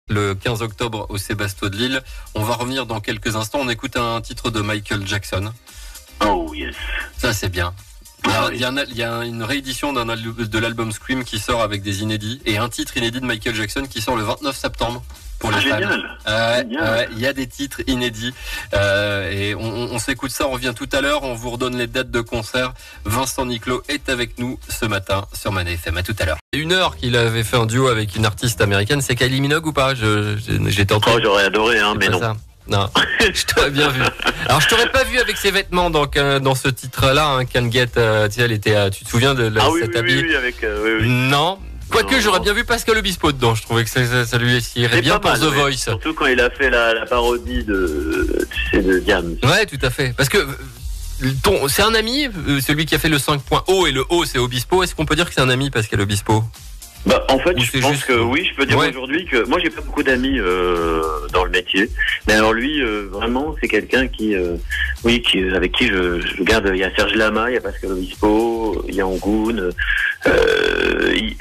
Le 15 octobre au Sébasto de Lille. On va revenir dans quelques instants. On écoute un titre de Michael Jackson. Oh yes. Ça c'est bien. Il y a une réédition de l'album Scream qui sort avec des inédits et un titre inédit de Michael Jackson qui sort le 29 septembre. Pour les fans. Il y a des titres inédits et on s'écoute ça, on revient tout à l'heure, on vous redonne les dates de concert. Vincent Niclot est avec nous ce matin sur Man FM. À tout à l'heure. Une heure qu'il avait fait un duo avec une artiste américaine, c'est Kylie Minogue ou pas? J'étais en train. Oh, j'aurais adoré, mais non. Ça. Non, je t'aurais bien vu. Alors je t'aurais pas vu avec ses vêtements dans ce titre-là, Can Get. Tu te souviens de cet habit? Oui, avec. Oui. Non. Quoique j'aurais bien vu Pascal Obispo dedans, je trouvais que ça lui irait bien pour The Voice. Surtout quand il a fait la parodie de Diane. Ouais, tout à fait. Parce que c'est un ami, celui qui a fait le 5.0 et le O c'est Obispo. Est-ce qu'on peut dire que c'est un ami, Pascal Obispo? En fait, je pense que oui, je peux dire aujourd'hui que moi j'ai pas beaucoup d'amis dans le métier, mais alors lui vraiment c'est quelqu'un avec qui je garde. Il y a Serge Lama, il y a Pascal Obispo, il y a Angoun,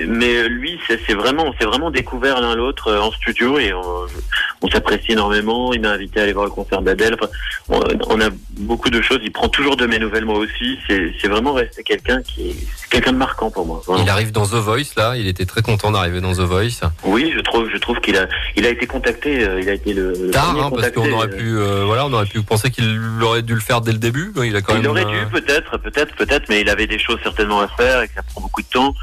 mais lui on s'est vraiment découvert l'un l'autre en studio et on s'apprécie énormément. Il m'a invité à aller voir le concert d'Adèle. Enfin, on a beaucoup de choses. Il prend toujours de mes nouvelles moi aussi. C'est vraiment resté quelqu'un de marquant pour moi. Vraiment. Il arrive dans The Voice là. Il était très content d'arriver dans The Voice. Oui, je trouve qu'il a été contacté. Il a été le tard, parce qu'on aurait pu, on aurait pu penser qu'il aurait dû le faire dès le début. Il aurait dû peut-être, mais il avait des choses certainement à faire et que ça prend beaucoup de temps.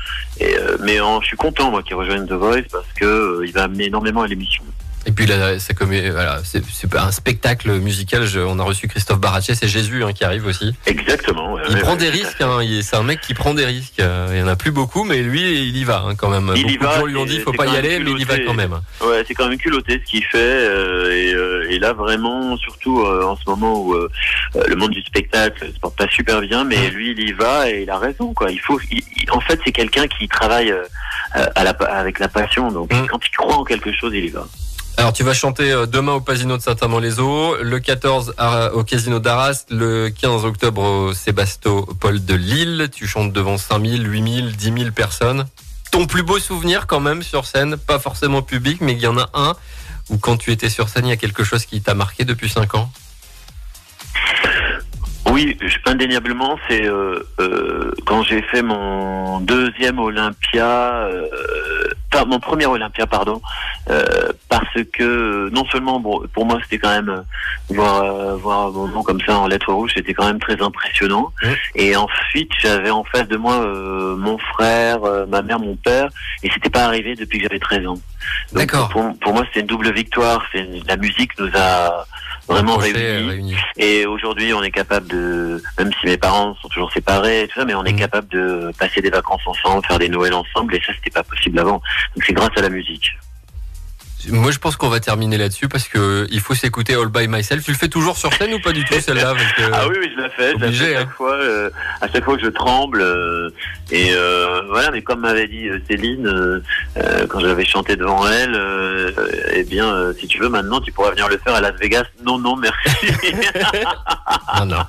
Mais je suis content moi qu'il rejoigne The Voice parce que il va amener énormément à l'émission. Et puis c'est un spectacle musical. On a reçu Christophe Barachet, c'est Jésus qui arrive aussi. Exactement. Il prend des risques. C'est un mec qui prend des risques. Il y en a plus beaucoup, mais lui, il y va quand même. Beaucoup de gens lui ont dit, il faut pas y aller, mais il y va quand même. Ouais, c'est quand même culotté ce qu'il fait. Et là, vraiment, surtout en ce moment où le monde du spectacle se porte pas super bien, mais lui, il y va et il a raison, quoi. En fait, c'est quelqu'un qui travaille avec la passion. Donc, quand il croit en quelque chose, il y va. Alors tu vas chanter demain au Casino de Saint-Amand-les-Eaux, le 14 au Casino d'Arras, le 15 octobre au Sébastopol de Lille. Tu chantes devant 5000, 8000, 10 000 personnes. Ton plus beau souvenir quand même sur scène, pas forcément public, mais il y en a un où quand tu étais sur scène, il y a quelque chose qui t'a marqué depuis 5 ans? Oui, indéniablement, c'est quand j'ai fait mon deuxième Olympia, mon premier Olympia, pardon, parce que non seulement pour moi c'était quand même voir mon nom comme ça en lettres rouges, c'était quand même très impressionnant. Et ensuite j'avais en face de moi mon frère, ma mère, mon père, et c'était pas arrivé depuis que j'avais 13 ans. Donc, d'accord. Pour moi c'était une double victoire. La musique nous a vraiment réunis. Et aujourd'hui, on est capable même si mes parents sont toujours séparés et tout ça, mais on est capable de passer des vacances ensemble, faire des Noëls ensemble, et ça, c'était pas possible avant. Donc c'est grâce à la musique. Moi, je pense qu'on va terminer là-dessus parce que il faut s'écouter All By Myself. Tu le fais toujours sur scène ou pas du tout, celle-là? Ah oui, je la fais. À chaque fois que je tremble. Voilà, mais comme m'avait dit Céline, quand j'avais chanté devant elle, si tu veux, maintenant, tu pourras venir le faire à Las Vegas. Non, merci. Non.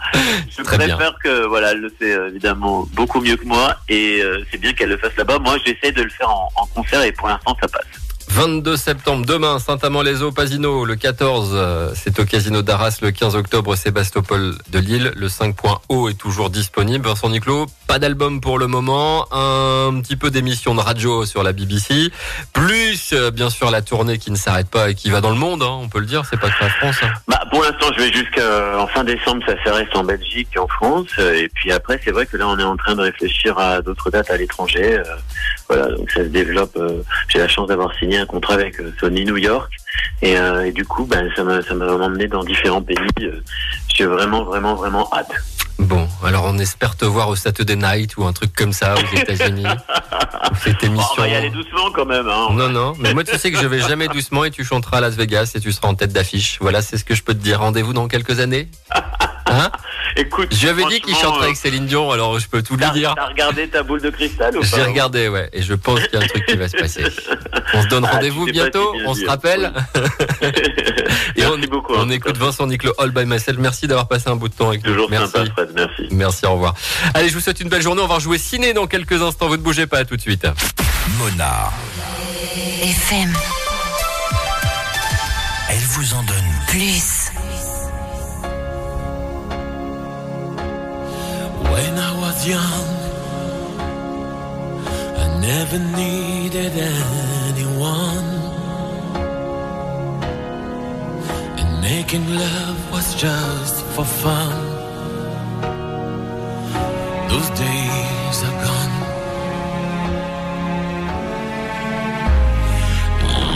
Je préfère que, elle le fait évidemment beaucoup mieux que moi, et c'est bien qu'elle le fasse là-bas. Moi, j'essaie de le faire en concert, et pour l'instant, ça passe. 22 septembre, demain, Saint-Amand-les-Eaux, Pasino. Le 14, c'est au Casino d'Arras. Le 15 octobre, Sébastopol de Lille. Le 5.0 est toujours disponible. Vincent Niclot, pas d'album pour le moment. Un petit peu d'émission de radio sur la BBC. Plus, bien sûr, la tournée qui ne s'arrête pas et qui va dans le monde. On peut le dire, c'est pas que la France. Pour l'instant, je vais jusqu'en fin décembre. Ça reste en Belgique et en France. Et puis après, c'est vrai que là, on est en train de réfléchir à d'autres dates à l'étranger. Donc ça se développe. J'ai la chance d'avoir signé un contrat avec Sony New York, et du coup ça m'a emmené dans différents pays. J'ai vraiment hâte. Bon, alors on espère te voir au Saturday Night ou un truc comme ça aux États-Unis. Cette émission. On va y aller doucement quand même. Non, mais moi tu sais que je vais jamais doucement, et tu chanteras à Las Vegas et tu seras en tête d'affiche. Voilà, c'est ce que je peux te dire. Rendez-vous dans quelques années. Écoute, je avais dit qu'il chanterait avec Céline Dion, alors je peux tout lui dire. T'as regardé ta boule de cristal ou pas? J'ai regardé, ouais, et je pense qu'il y a un truc qui va se passer. On se donne rendez-vous bientôt, on se rappelle. Et merci beaucoup. On écoute Vincent Niclot, All By Myself. Merci d'avoir passé un bout de temps avec nous. Toujours merci. Sympa, Fred, merci. Merci, au revoir. Allez, je vous souhaite une belle journée. On va rejouer ciné dans quelques instants. Vous ne bougez pas, à tout de suite. Mona FM. vous en donne plus. When I was young, I never needed anyone, and making love was just for fun. Those days are gone.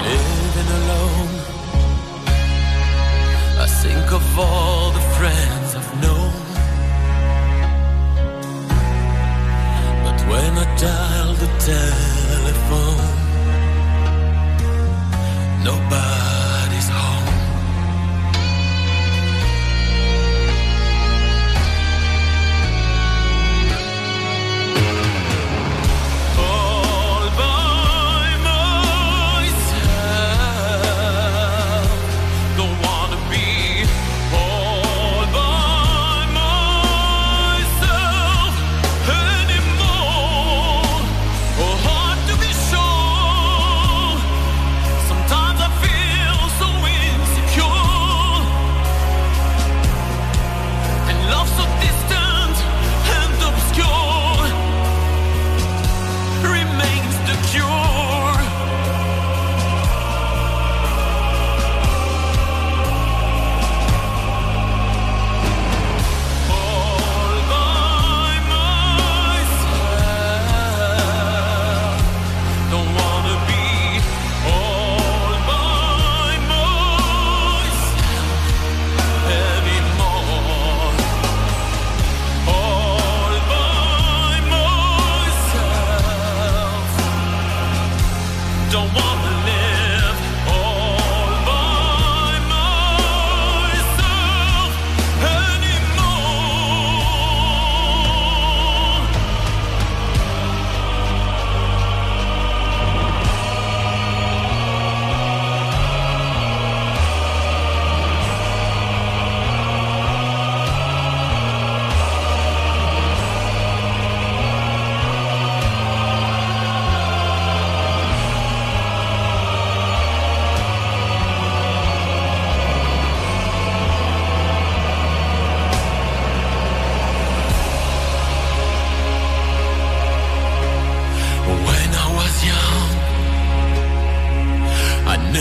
Living alone, I think of all the friends I've known. But when I dial the telephone, nobody's home.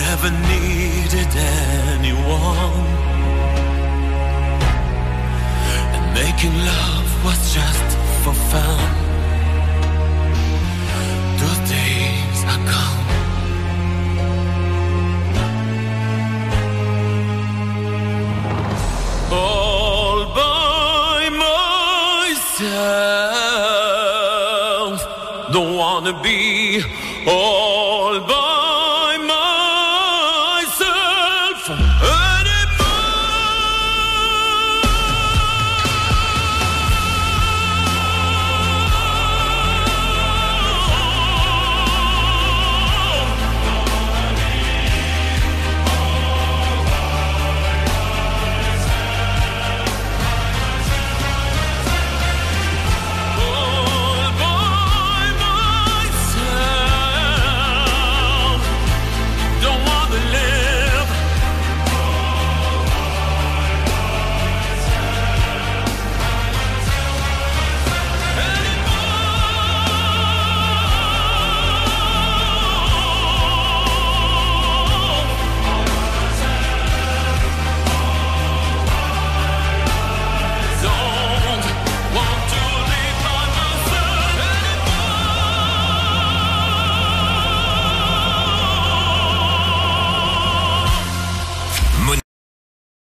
Never needed anyone, and making love was just for fun. Those days are gone. All by myself, don't wanna be all